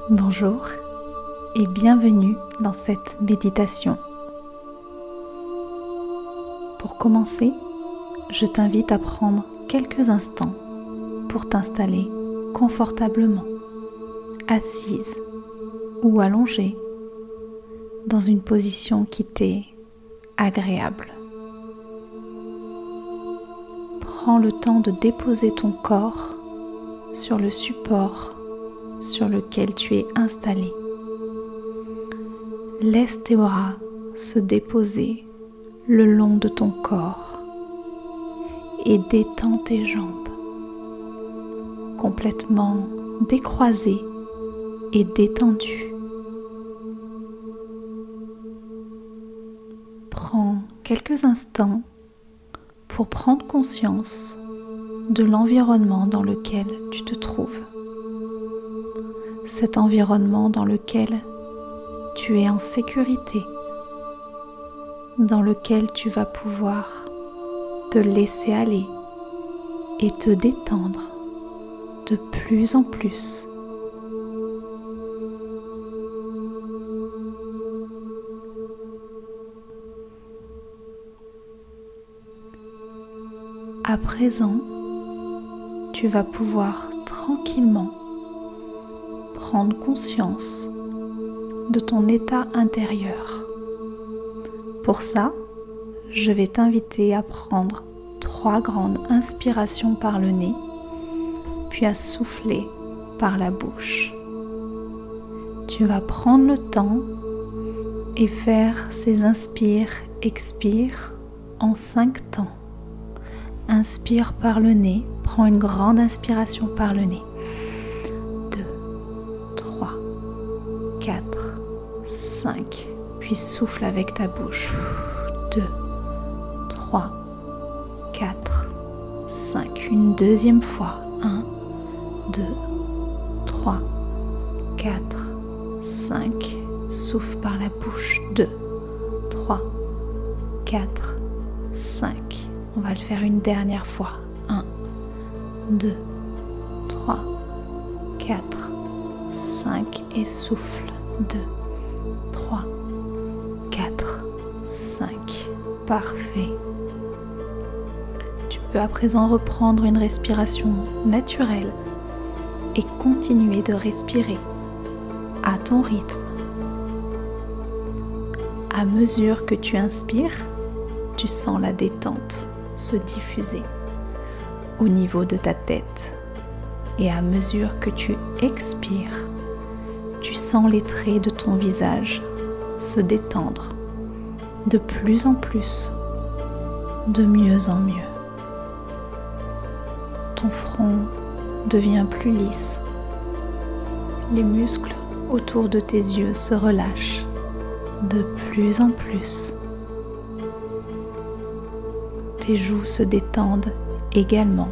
Bonjour et bienvenue dans cette méditation. Pour commencer, je t'invite à prendre quelques instants pour t'installer confortablement, assise ou allongée, dans une position qui t'est agréable. Prends le temps de déposer ton corps sur le support sur lequel tu es installé. Laisse tes bras se déposer le long de ton corps et détends tes jambes, complètement décroisées et détendues. Prends quelques instants pour prendre conscience de l'environnement dans lequel tu te trouves. Cet environnement dans lequel tu es en sécurité, dans lequel tu vas pouvoir te laisser aller et te détendre de plus en plus. À présent, tu vas pouvoir tranquillement prendre conscience de ton état intérieur. Pour ça, je vais t'inviter à prendre 3 grandes inspirations par le nez, puis à souffler par la bouche. Tu vas prendre le temps et faire ces inspire-expire en 5 temps. Inspire par le nez, prends une grande inspiration par le nez. 2, 3, 4, 5. Puis souffle avec ta bouche. 2, 3, 4, 5. Une deuxième fois. 1, 2, 3, 4, 5. Souffle par la bouche. 2, 3, 4, 5. On va le faire une dernière fois. 1, 2, 3, 4, 5 et souffle. 2, 3, 4, 5. Parfait. Tu peux à présent reprendre une respiration naturelle et continuer de respirer à ton rythme. À mesure que tu inspires, tu sens la détente se diffuser au niveau de ta tête. Et à mesure que tu expires, tu sens les traits de ton visage se détendre de plus en plus, de mieux en mieux. Ton front devient plus lisse. Les muscles autour de tes yeux se relâchent de plus en plus. Tes joues se détendent également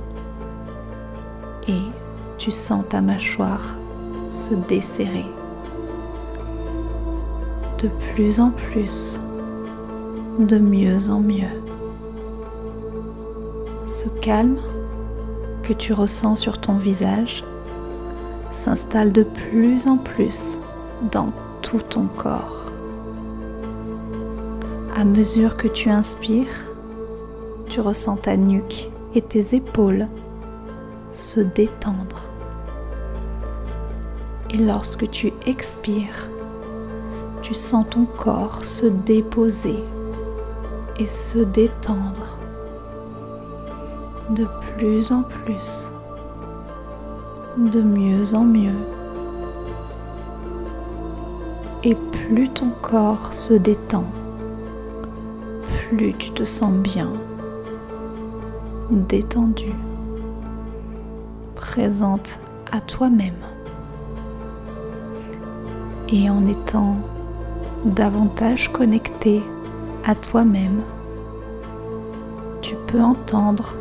et tu sens ta mâchoire se desserrer de plus en plus, de mieux en mieux. Ce calme que tu ressens sur ton visage s'installe de plus en plus dans tout ton corps. À mesure que tu inspires, tu ressens ta nuque et tes épaules se détendre. Et lorsque tu expires, tu sens ton corps se déposer et se détendre de plus en plus, de mieux en mieux. Et plus ton corps se détend, plus tu te sens bien, détendue, présente à toi-même. Et en étant davantage connecté à toi-même, tu peux entendre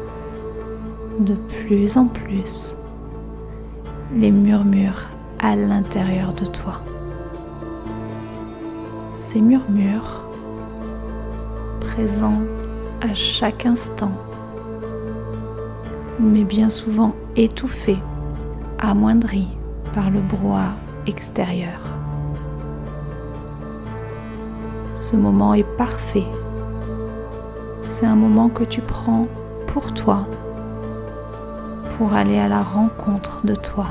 de plus en plus les murmures à l'intérieur de toi. Ces murmures, présents à chaque instant, mais bien souvent étouffés, amoindris par le brouhaha extérieur. Ce moment est parfait. C'est un moment que tu prends pour toi, pour aller à la rencontre de toi.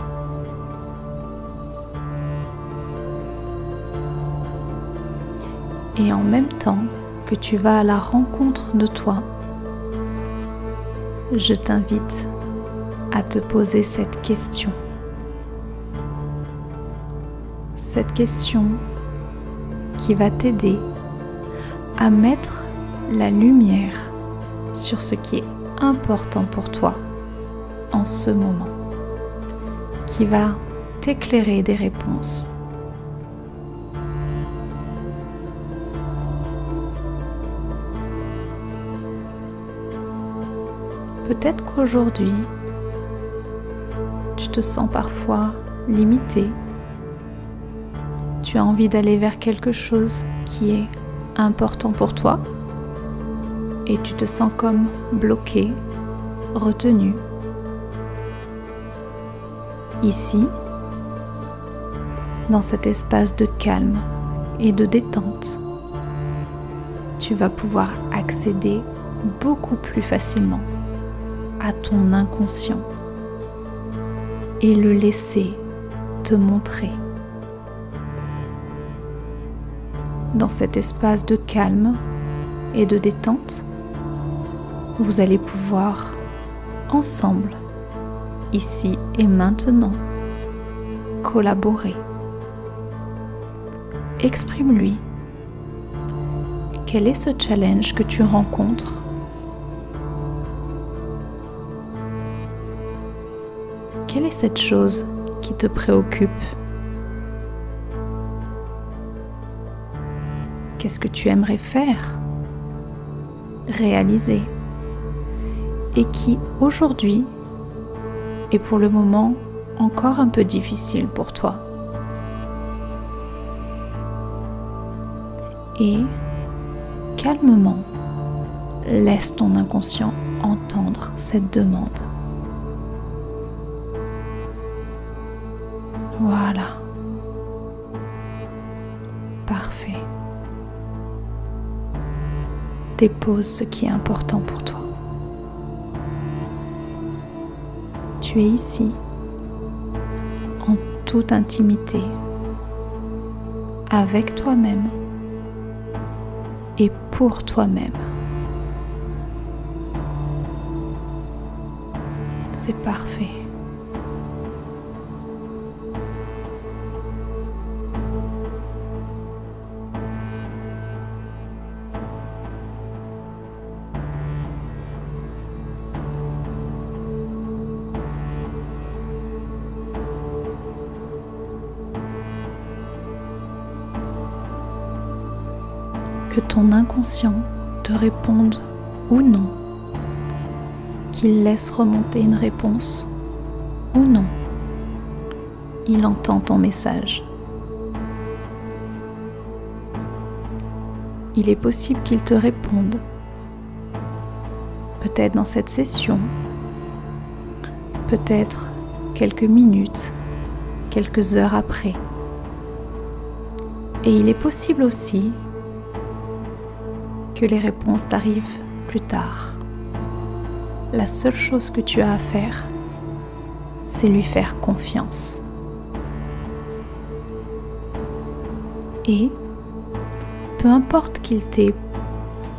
Et en même temps que tu vas à la rencontre de toi, je t'invite à te poser cette question. Cette question qui va t'aider à mettre la lumière sur ce qui est important pour toi en ce moment, qui va t'éclairer des réponses. Peut-être qu'aujourd'hui, tu te sens parfois limité. Tu as envie d'aller vers quelque chose qui est important pour toi et tu te sens comme bloqué, retenu. Ici, dans cet espace de calme et de détente, tu vas pouvoir accéder beaucoup plus facilement à ton inconscient et le laisser te montrer. Dans cet espace de calme et de détente, vous allez pouvoir ensemble, ici et maintenant, collaborer. Exprime-lui. Quel est ce challenge que tu rencontres ? Quelle est cette chose qui te préoccupe ? Qu'est-ce que tu aimerais faire, réaliser, et qui aujourd'hui est pour le moment encore un peu difficile pour toi ? Et calmement, laisse ton inconscient entendre cette demande. Voilà. Parfait. Dépose ce qui est important pour toi. Tu es ici, en toute intimité, avec toi-même et pour toi-même. C'est parfait. Que ton inconscient te réponde ou non, qu'il laisse remonter une réponse ou non, il entend ton message. Il est possible qu'il te réponde, peut-être dans cette session, peut-être quelques minutes, quelques heures après. Et il est possible aussi que les réponses t'arrivent plus tard. La seule chose que tu as à faire, c'est lui faire confiance. Et peu importe qu'il t'ait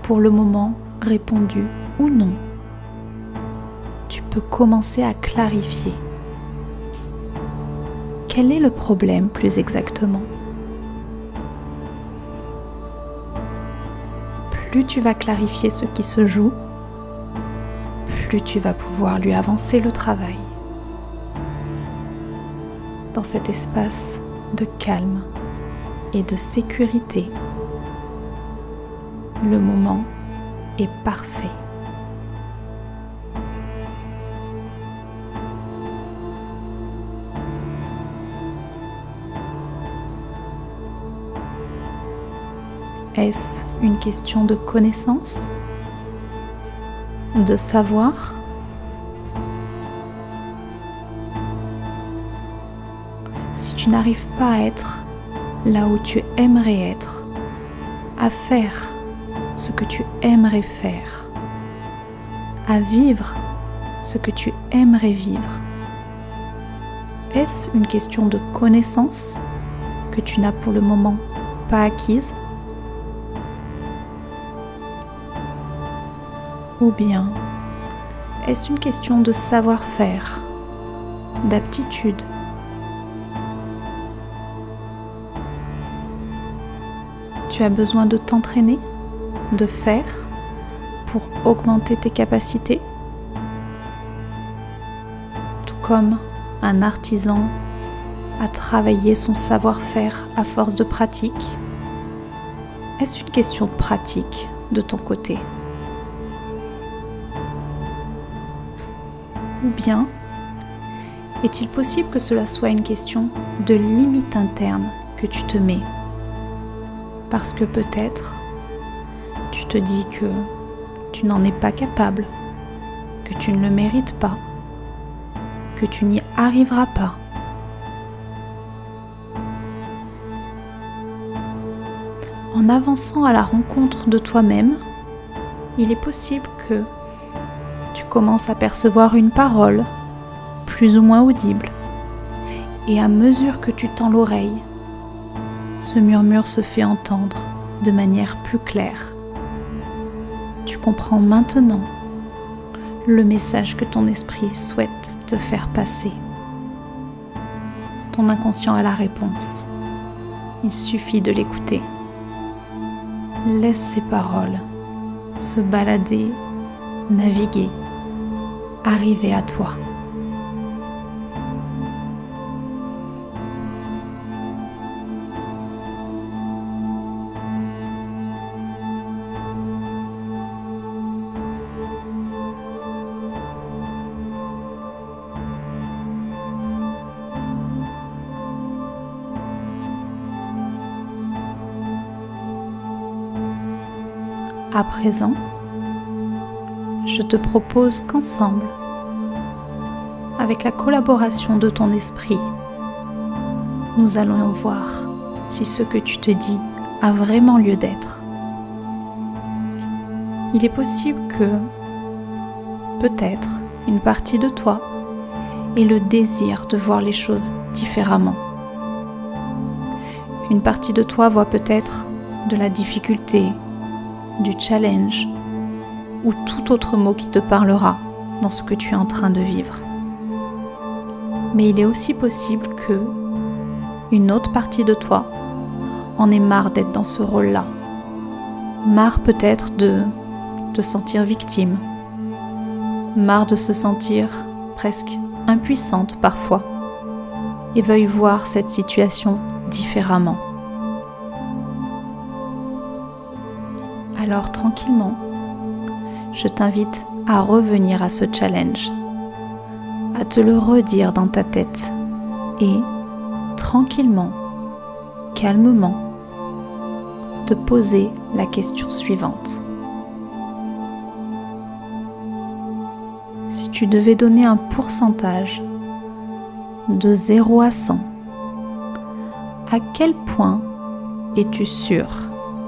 pour le moment répondu ou non, tu peux commencer à clarifier. Quel est le problème plus exactement ? Plus tu vas clarifier ce qui se joue, plus tu vas pouvoir lui avancer le travail. Dans cet espace de calme et de sécurité, le moment est parfait. Est-ce une question de connaissance, de savoir ? Si tu n'arrives pas à être là où tu aimerais être, à faire ce que tu aimerais faire, à vivre ce que tu aimerais vivre? Est-ce une question de connaissance que tu n'as pour le moment pas acquise? Ou bien est-ce une question de savoir-faire, d'aptitude? Tu as besoin de t'entraîner, de faire pour augmenter tes capacités? Tout comme un artisan a travaillé son savoir-faire à force de pratique, est-ce une question pratique de ton côté? Ou bien, est-il possible que cela soit une question de limite interne que tu te mets? Parce que peut-être, tu te dis que tu n'en es pas capable, que tu ne le mérites pas, que tu n'y arriveras pas. En avançant à la rencontre de toi-même, il est possible que tu commences à percevoir une parole, plus ou moins audible, et à mesure que tu tends l'oreille, ce murmure se fait entendre de manière plus claire. Tu comprends maintenant le message que ton esprit souhaite te faire passer. Ton inconscient a la réponse. Il suffit de l'écouter. Laisse ces paroles se balader, naviguer, arriver à toi. À présent, je te propose qu'ensemble, avec la collaboration de ton esprit, nous allons voir si ce que tu te dis a vraiment lieu d'être. Il est possible que, peut-être, une partie de toi ait le désir de voir les choses différemment. Une partie de toi voit peut-être de la difficulté, du challenge ou tout autre mot qui te parlera dans ce que tu es en train de vivre. Mais il est aussi possible que une autre partie de toi en ait marre d'être dans ce rôle-là, marre peut-être de te sentir victime, marre de se sentir presque impuissante parfois et veuille voir cette situation différemment. Alors tranquillement, je t'invite à revenir à ce challenge, à te le redire dans ta tête et, tranquillement, calmement, te poser la question suivante. Si tu devais donner un pourcentage de 0 à 100, à quel point es-tu sûr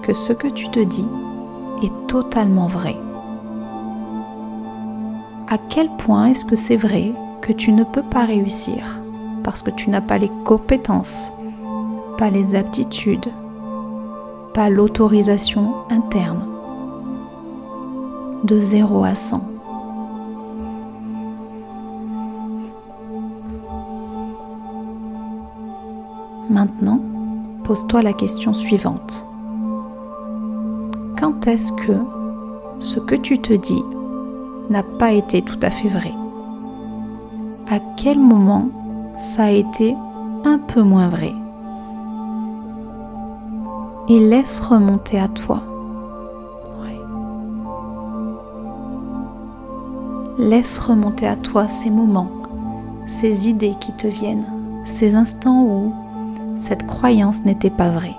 que ce que tu te dis est totalement vrai? À quel point est-ce que c'est vrai que tu ne peux pas réussir parce que tu n'as pas les compétences, pas les aptitudes, pas l'autorisation interne? De 0 à 100. Maintenant, pose-toi la question suivante. Quand est-ce que ce que tu te dis n'a pas été tout à fait vrai? À quel moment ça a été un peu moins vrai? Et laisse remonter à toi. Ouais. Laisse remonter à toi ces moments, ces idées qui te viennent, ces instants où cette croyance n'était pas vraie.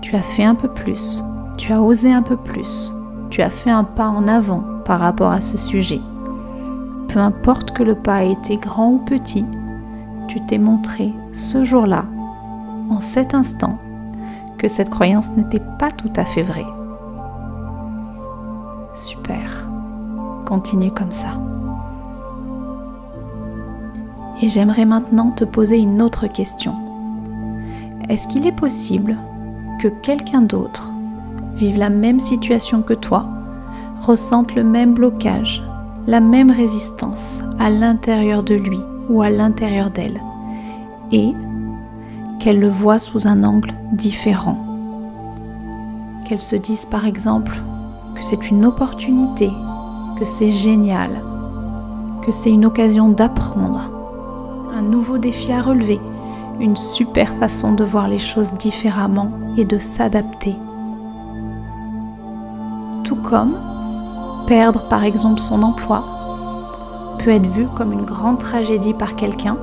Tu as fait un peu plus, tu as osé un peu plus, tu as fait un pas en avant par rapport à ce sujet. Peu importe que le pas ait été grand ou petit, tu t'es montré ce jour-là, en cet instant, que cette croyance n'était pas tout à fait vraie. Super. Continue comme ça. Et j'aimerais maintenant te poser une autre question. Est-ce qu'il est possible que quelqu'un d'autre vive la même situation que toi, ressente le même blocage, la même résistance à l'intérieur de lui ou à l'intérieur d'elle, et qu'elle le voit sous un angle différent? Qu'elle se dise par exemple que c'est une opportunité, que c'est génial, que c'est une occasion d'apprendre, un nouveau défi à relever, une super façon de voir les choses différemment et de s'adapter. Tout comme perdre par exemple son emploi peut être vu comme une grande tragédie par quelqu'un,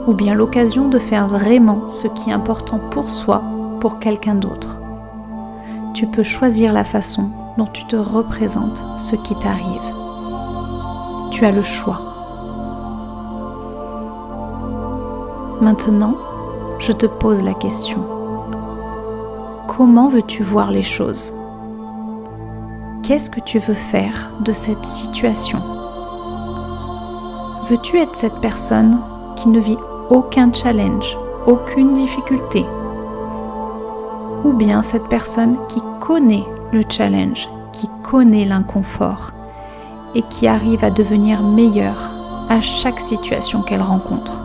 ou bien l'occasion de faire vraiment ce qui est important pour soi, pour quelqu'un d'autre. Tu peux choisir la façon dont tu te représentes ce qui t'arrive. Tu as le choix. Maintenant, je te pose la question. Comment veux-tu voir les choses ? Qu'est-ce que tu veux faire de cette situation ? Veux-tu être cette personne qui ne vit aucun challenge, aucune difficulté ? Ou bien cette personne qui connaît le challenge, qui connaît l'inconfort et qui arrive à devenir meilleure à chaque situation qu'elle rencontre ?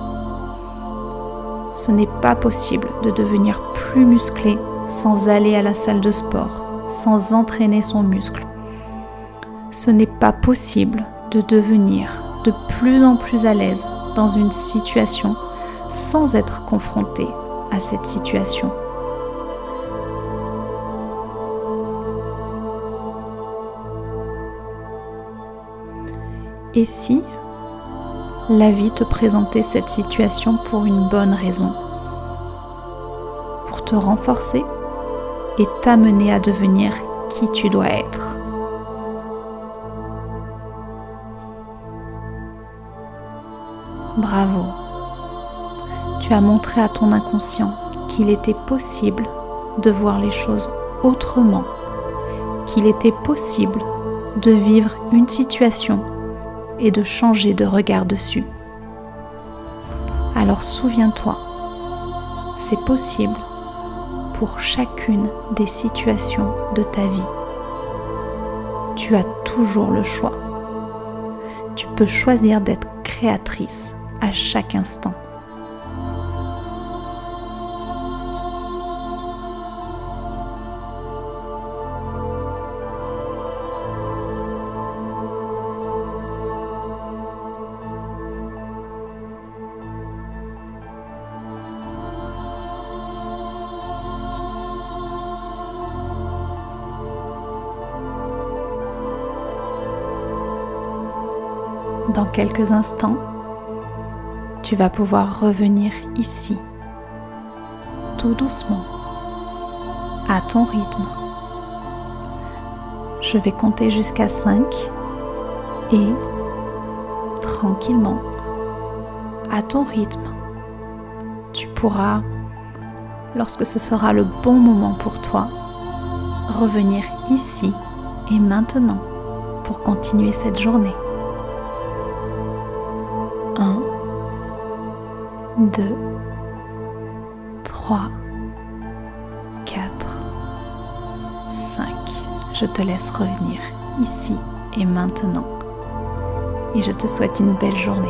Ce n'est pas possible de devenir plus musclé sans aller à la salle de sport, sans entraîner son muscle. Ce n'est pas possible de devenir de plus en plus à l'aise dans une situation sans être confronté à cette situation. Et si la vie te présentait cette situation pour une bonne raison, pour te renforcer et t'amener à devenir qui tu dois être? Bravo! Tu as montré à ton inconscient qu'il était possible de voir les choses autrement, qu'il était possible de vivre une situation et de changer de regard dessus. Alors souviens-toi, c'est possible pour chacune des situations de ta vie. Tu as toujours le choix. Tu peux choisir d'être créatrice à chaque instant. Dans quelques instants, tu vas pouvoir revenir ici, tout doucement, à ton rythme. Je vais compter jusqu'à 5 et tranquillement, à ton rythme, tu pourras, lorsque ce sera le bon moment pour toi, revenir ici et maintenant pour continuer cette journée. 1, 2, 3, 4, 5. Je te laisse revenir ici et maintenant. Et je te souhaite une belle journée.